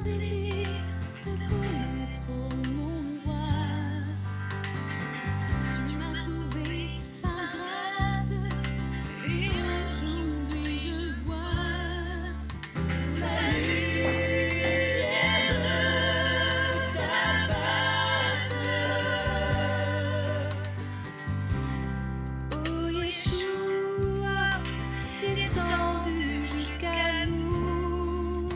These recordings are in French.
désir te connaître, oh mon roi. Tu m'as sauvé par grâce et aujourd'hui je vois la lumière de ta face. Oh Yeshua, descendu jusqu'à nous,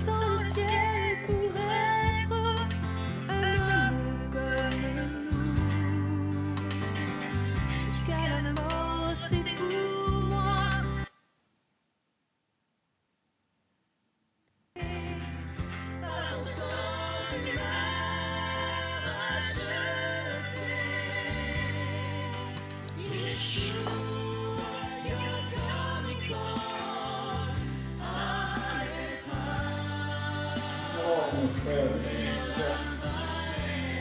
dans le ciel pour être un homme comme nous. Jusqu'à la mort, c'est pour moi. Par ton sang, tu m'as racheté. Yeshua, Oh, mon frère, mes sœurs,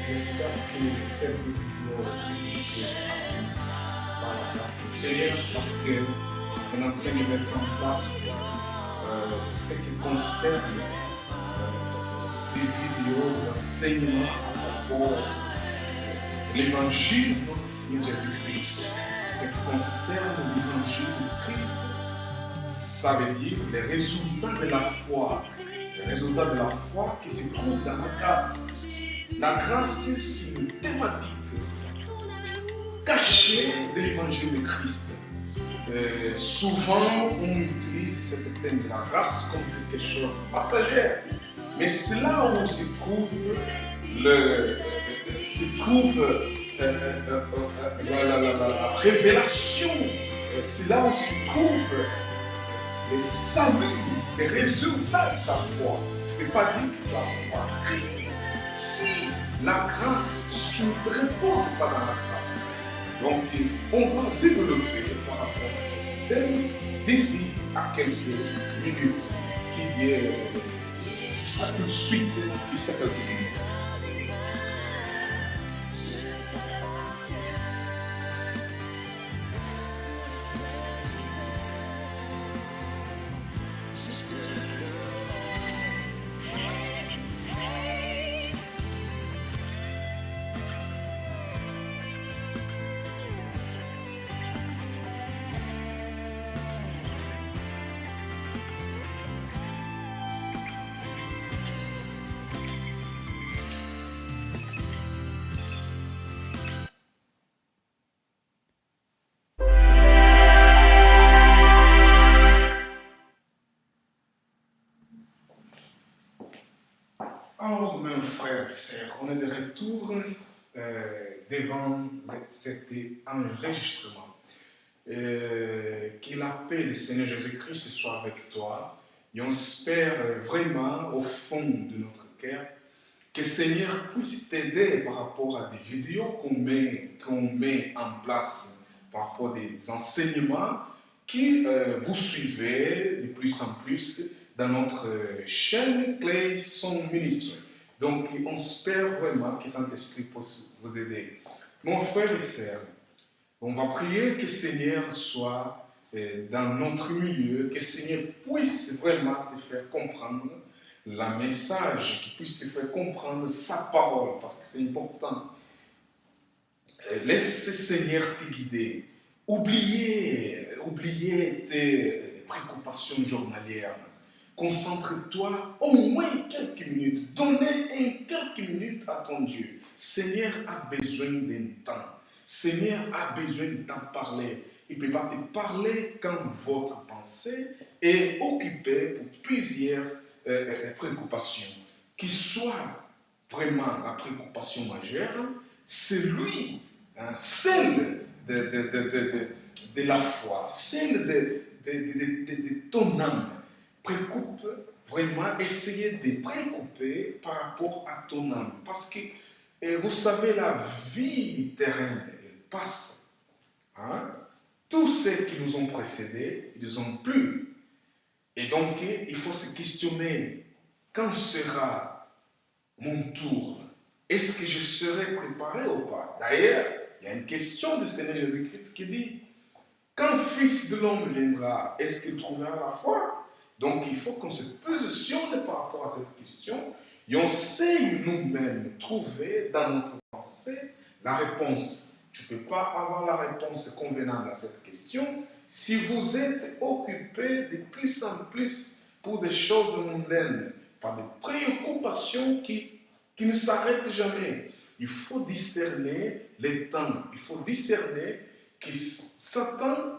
j'espère que cette vidéo est par la grâce du Seigneur parce qu'on est en train de mettre en place ce qui concerne des vidéos d'enseignement à propos de l'évangile de notre Seigneur Jésus-Christ. Ce qui concerne l'évangile de Christ, ça veut dire les résultats de la foi. Les résultats de la foi qui se trouvent dans la grâce. La grâce, c'est une thématique cachée de l'évangile de Christ. Souvent, on utilise cette thème de la grâce comme quelque chose de passager. Mais c'est là où se trouve la révélation. C'est là où se trouve les saluts, les résultats de ta foi. Tu ne peux pas dire que tu as la foi en Christ si la grâce, si tu ne te reposes pas dans la grâce. Donc, on va développer par rapport à ce thème d'ici à quelques minutes, qui dit à tout de suite, ici à quelques minutes. Alors, mes frères et sœurs, on est de retour devant cet enregistrement. Que la paix du Seigneur Jésus-Christ soit avec toi. Et on espère vraiment au fond de notre cœur que le Seigneur puisse t'aider par rapport à des vidéos qu'on met en place, par rapport à des enseignements que vous suivez de plus en plus dans notre chaîne Clé Son Ministry. Donc, on espère vraiment que Saint-Esprit puisse vous aider. Mon frère et sœur, on va prier que le Seigneur soit dans notre milieu, que le Seigneur puisse vraiment te faire comprendre le message, qu'il puisse te faire comprendre sa parole, parce que c'est important. Laisse le Seigneur te guider. Oubliez tes préoccupations journalières. Concentre-toi au moins quelques minutes. Donnez quelques minutes à ton Dieu. Seigneur a besoin d'un temps. Seigneur a besoin de t'en parler. Il ne peut pas te parler quand votre pensée est occupée pour plusieurs préoccupations. Qui soit vraiment la préoccupation majeure, c'est lui, celle de la foi, celle de ton âme. Préoccupe vraiment, essayez de préoccuper par rapport à ton âme. Parce que vous savez, la vie terrestre, elle passe. Hein? Tous ceux qui nous ont précédés, ils nous ont plus. Et donc, il faut se questionner, quand sera mon tour? Est-ce que je serai préparé ou pas? D'ailleurs, il y a une question du Seigneur Jésus-Christ qui dit, quand Fils de l'homme viendra, est-ce qu'il trouvera la foi? Donc il faut qu'on se positionne par rapport à cette question et on sait nous-mêmes trouver dans notre pensée la réponse. Tu ne peux pas avoir la réponse convenable à cette question si vous êtes occupé de plus en plus pour des choses mondaines, par des préoccupations qui ne s'arrêtent jamais. Il faut discerner les temps. Il faut discerner que Satan,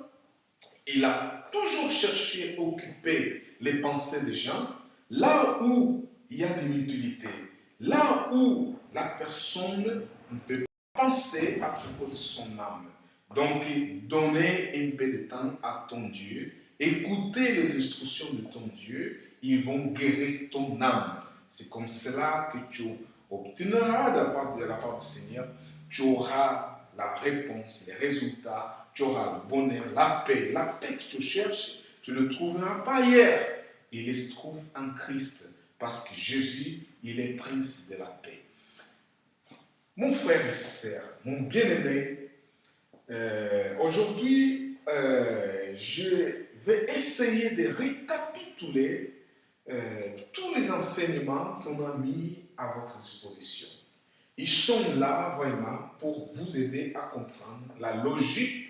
il a toujours cherché à occuper les pensées des gens là où il y a de l'utilité, là où la personne ne peut pas penser à propos de son âme. Donc, donner un peu de temps à ton Dieu, écouter les instructions de ton Dieu, ils vont guérir ton âme. C'est comme cela que tu obtiendras de la part du Seigneur, tu auras la réponse, les résultats, tu auras le bonheur, la paix que tu cherches, tu ne le trouveras pas ailleurs. Il se trouve en Christ, parce que Jésus, il est prince de la paix. Mon frère et sœur, mon bien-aimé, aujourd'hui, je vais essayer de récapituler tous les enseignements qu'on a mis à votre disposition. Ils sont là vraiment pour vous aider à comprendre la logique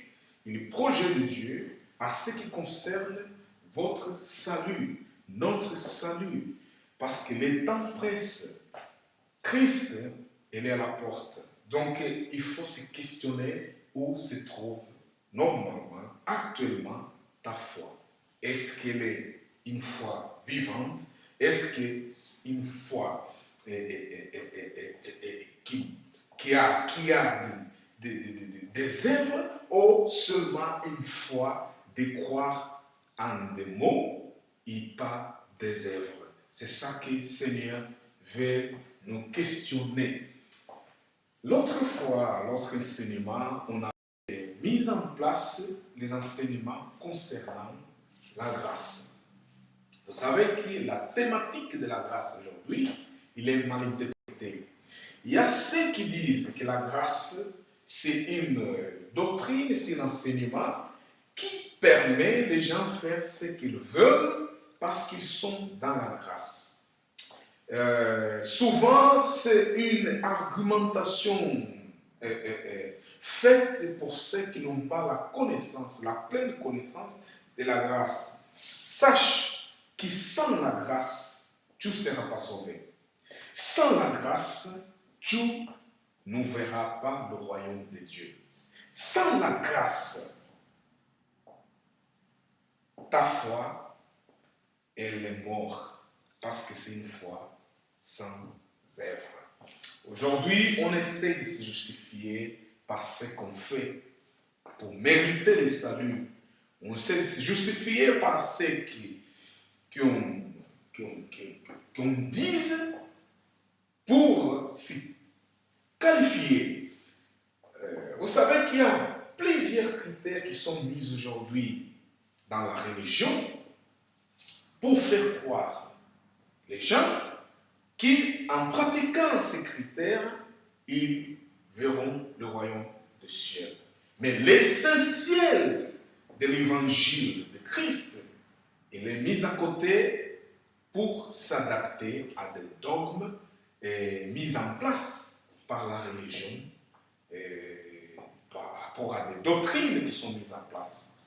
et le projet de Dieu à ce qui concerne votre salut, notre salut. Parce que les temps pressent. Christ, il est à la porte. Donc, il faut se questionner où se trouve normalement, actuellement, ta foi. Est-ce qu'elle est une foi vivante? Est-ce qu'elle est une foi qui a des œuvres ou seulement une foi de croire en des mots et pas des œuvres? C'est ça que le Seigneur veut nous questionner. L'autre fois, l'autre enseignement, on a mis en place les enseignements concernant la grâce. Vous savez que la thématique de la grâce aujourd'hui, il est mal interprété. Il y a ceux qui disent que la grâce, c'est une doctrine, c'est un enseignement qui permet les gens de faire ce qu'ils veulent parce qu'ils sont dans la grâce. Souvent, c'est une argumentation faite pour ceux qui n'ont pas la connaissance, la pleine connaissance de la grâce. Sache que sans la grâce, tu ne seras pas sauvé. Sans la grâce, tu ne verras pas le royaume de Dieu. Sans la grâce, ta foi, elle est morte parce que c'est une foi sans œuvre. Aujourd'hui, on essaie de se justifier par ce qu'on fait pour mériter le salut. On essaie de se justifier par ceux qu'on dise pour se qualifier. Vous savez qu'il y a plusieurs critères qui sont mis aujourd'hui dans la religion pour faire croire les gens qui, en pratiquant ces critères, ils verront le royaume du ciel. Mais l'essentiel de l'évangile de Christ, il est mis à côté pour s'adapter à des dogmes mis en place par la religion, par rapport à des doctrines qui sont mises en place.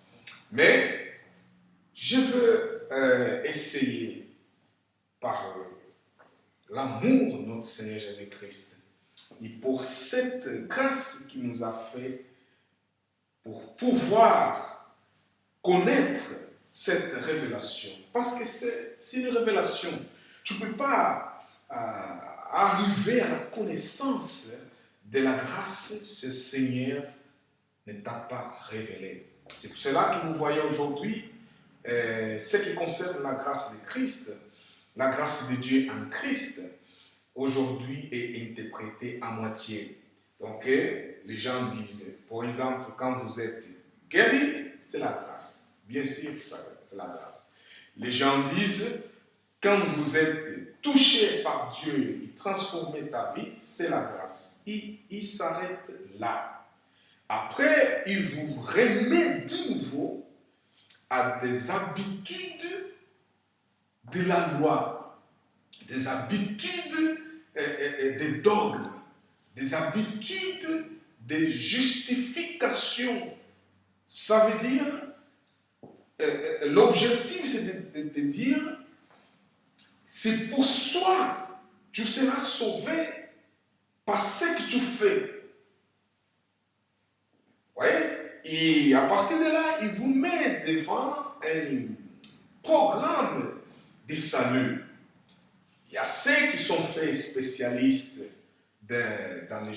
Mais je veux essayer par l'amour de notre Seigneur Jésus-Christ et pour cette grâce qu'il nous a fait pour pouvoir connaître cette révélation. Parce que c'est une révélation. Tu ne peux pas arriver à la connaissance de la grâce que ce Seigneur ne t'a pas révélé. C'est pour cela que nous voyons aujourd'hui ce qui concerne la grâce de Christ. La grâce de Dieu en Christ, aujourd'hui, est interprétée à moitié. Donc, les gens disent, par exemple, quand vous êtes guéri, c'est la grâce. Bien sûr, c'est la grâce. Les gens disent, quand vous êtes touché par Dieu et transformé ta vie, c'est la grâce. Il s'arrête là. Après, il vous remet de nouveau à des habitudes de la loi, des habitudes, des dogmes, des habitudes de justification. Ça veut dire, l'objectif c'est de dire, c'est pour soi, tu seras sauvé par ce que tu fais. Vous voyez? Et à partir de là, il vous met devant un programme de salut. Il y a ceux qui sont faits spécialistes dans les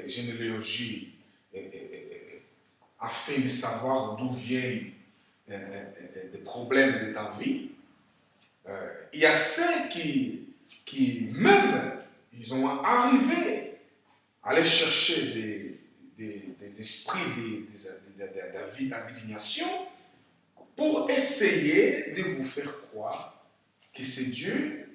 généalogies afin de savoir d'où viennent des problèmes de ta vie. Il y a ceux qui même, ils ont arrivé à aller chercher des esprits d'adivination pour essayer de vous faire croire que c'est Dieu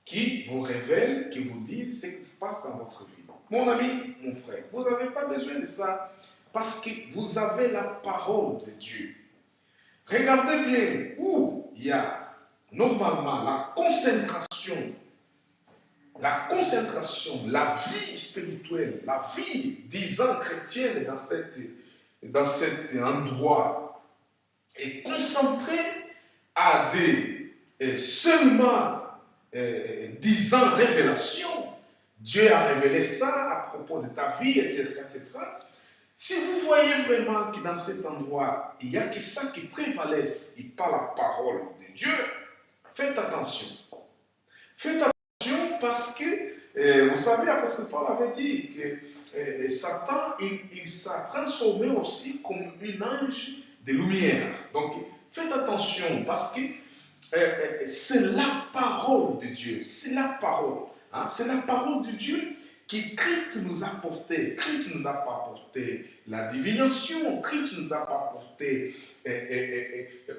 qui vous révèle, qui vous dit ce qui se passe dans votre vie. Mon ami, mon frère, vous n'avez pas besoin de ça parce que vous avez la parole de Dieu. Regardez bien où il y a normalement la concentration, la vie spirituelle, la vie, disons, chrétienne dans cet endroit est concentrée à des seulement, disons, révélations. Dieu a révélé ça à propos de ta vie, etc., etc. Si vous voyez vraiment que dans cet endroit, il n'y a que ça qui prévalesse et pas la parole de Dieu, faites attention. Faites attention parce que, vous savez, l'apôtre Paul avait dit que Satan, il s'est transformé aussi comme un ange de lumière. Donc, faites attention parce que c'est la parole de Dieu. C'est la parole. Hein? C'est la parole de Dieu que Christ nous a porté. Christ nous a pas porté la divination. Christ nous a pas porté.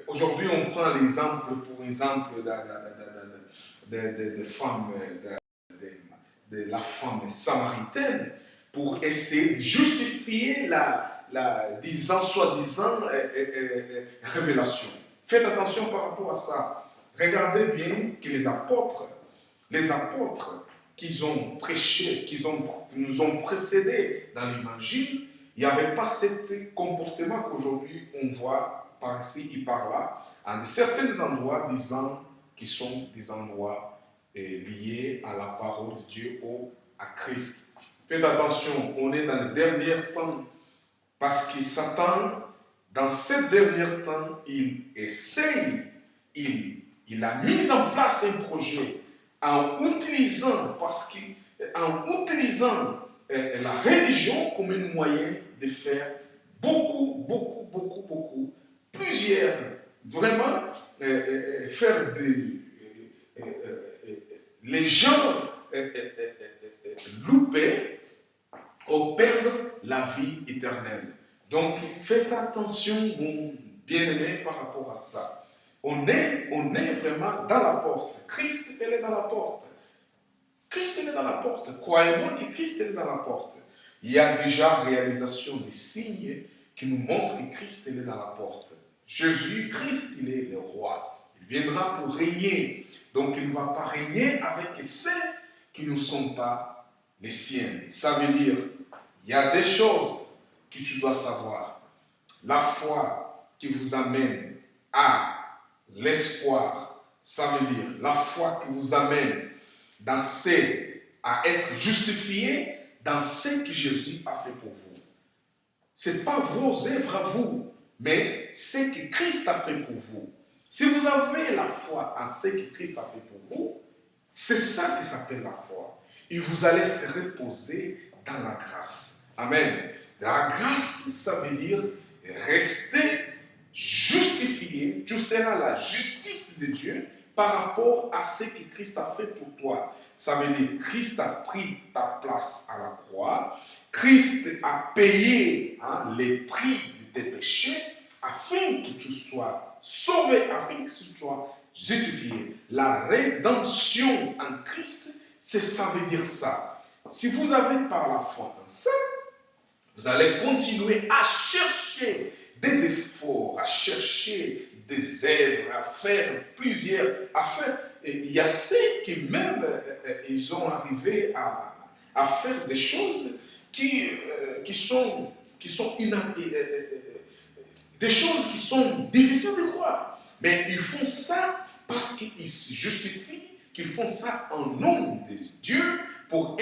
Aujourd'hui, on prend l'exemple, pour exemple, de femmes, de la femme samaritaine, pour essayer de justifier disant, soi-disant, révélation. Faites attention par rapport à ça. Regardez bien que les apôtres qu'ils ont prêché, nous ont précédés dans l'évangile, il n'y avait pas ce comportement qu'aujourd'hui on voit par-ci et par-là, à certains endroits disant qui sont des endroits liés à la parole de Dieu ou à Christ. Faites attention, on est dans les derniers temps, parce que Satan, dans ces derniers temps, il essaye, il a mis en place un projet en utilisant la religion comme un moyen de faire beaucoup, plusieurs, vraiment, faire les gens louper ou perdre la vie éternelle. Donc, faites attention, mon bien-aimé, par rapport à ça. On est vraiment dans la porte. Christ, elle est dans la porte. Christ, elle est dans la porte. Croyez-moi que Christ, elle est dans la porte. Il y a déjà réalisation des signes qui nous montrent que Christ, elle est dans la porte. Jésus, Christ, il est le roi. Il viendra pour régner. Donc, il ne va pas régner avec ceux qui ne sont pas les siens. Ça veut dire, il y a des choses que tu dois savoir. La foi qui vous amène à l'espoir, ça veut dire la foi qui vous amène à être justifié dans ce que Jésus a fait pour vous. Ce n'est pas vos œuvres à vous, mais ce que Christ a fait pour vous. Si vous avez la foi en ce que Christ a fait pour vous, c'est ça qui s'appelle la foi. Et vous allez se reposer dans la grâce. Amen. La grâce, ça veut dire rester justifié. Tu seras la justice de Dieu par rapport à ce que Christ a fait pour toi. Ça veut dire Christ a pris ta place à la croix. Christ a payé les prix de tes péchés afin que tu sois sauvé, afin que tu sois justifié. La rédemption en Christ, ça veut dire ça. Si vous avez par la foi en ça, vous allez continuer à chercher des efforts, à chercher des œuvres, à faire plusieurs affaires. Et il y a ceux qui même, ils ont arrivé à faire des choses qui sont des choses qui sont difficiles de croire. Mais ils font ça parce qu'ils se justifient qu'ils font ça en nom de Dieu pour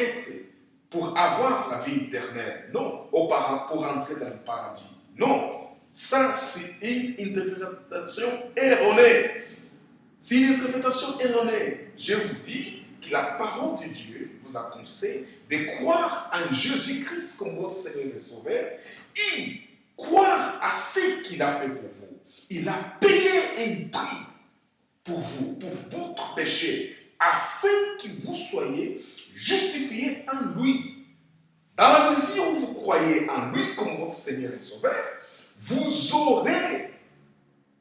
avoir la vie éternelle. Non, pour entrer dans le paradis. Non, ça c'est une interprétation erronée. C'est une interprétation erronée. Je vous dis que la parole de Dieu vous a conseillé de croire en Jésus-Christ comme votre Seigneur et Sauveur et croire à ce qu'il a fait pour vous. Il a payé un prix pour vous, pour votre péché, afin que vous soyez justifiés en lui. Dans la mesure où vous croyez en lui comme votre Seigneur et Sauveur, vous aurez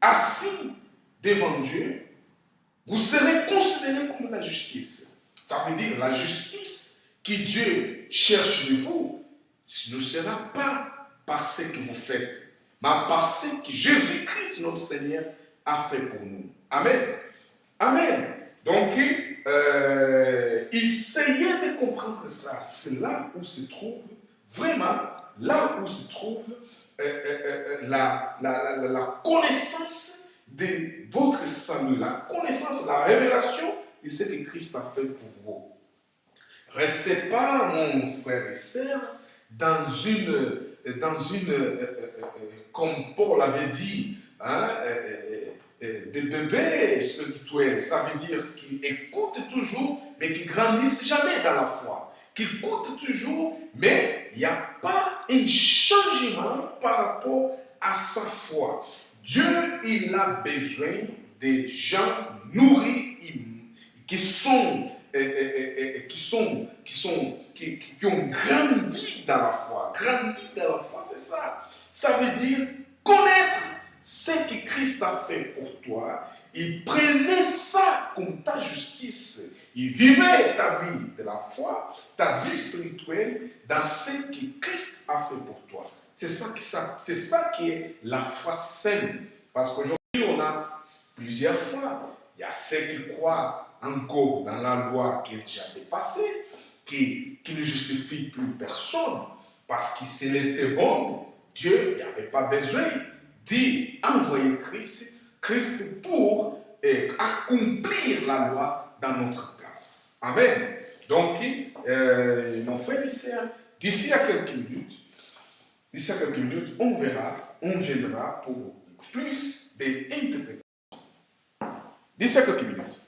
assis devant Dieu, vous serez considéré comme la justice. Ça veut dire la justice que Dieu cherche de vous ne sera pas par ce que vous faites, mais par ce que Jésus-Christ, notre Seigneur, a fait pour nous. Amen. Amen. Donc, essayez de comprendre ça. C'est là où se trouve, vraiment, là où se trouve la connaissance de votre salut, la connaissance, la révélation de ce que Christ a fait pour vous. Restez pas, mon frère et sœur, dans une comme Paul avait dit, hein, des bébés spirituels. Ça veut dire qu'ils écoutent toujours, mais qui grandissent jamais dans la foi. Qui écoutent toujours, mais il n'y a pas un changement par rapport à sa foi. Dieu, il a besoin des gens nourris, qui ont grandi dans la foi. Grandi dans la foi, c'est ça. Ça veut dire connaître ce que Christ a fait pour toi. Il prenait ça comme ta justice. Il vivait ta vie de la foi, ta vie spirituelle, dans ce que Christ a fait pour toi. C'est ça qui est la foi saine. Parce qu'aujourd'hui, on a plusieurs fois. Il y a ceux qui croient encore dans la loi qui est déjà dépassée, qui ne justifie plus personne. Parce que s'il était bon, Dieu n'avait pas besoin d'envoyer Christ pour accomplir la loi dans notre place. Amen. Donc, mon frère et sœur, d'ici à quelques minutes, on viendra pour plus d'interprétations. D'ici à quelques minutes.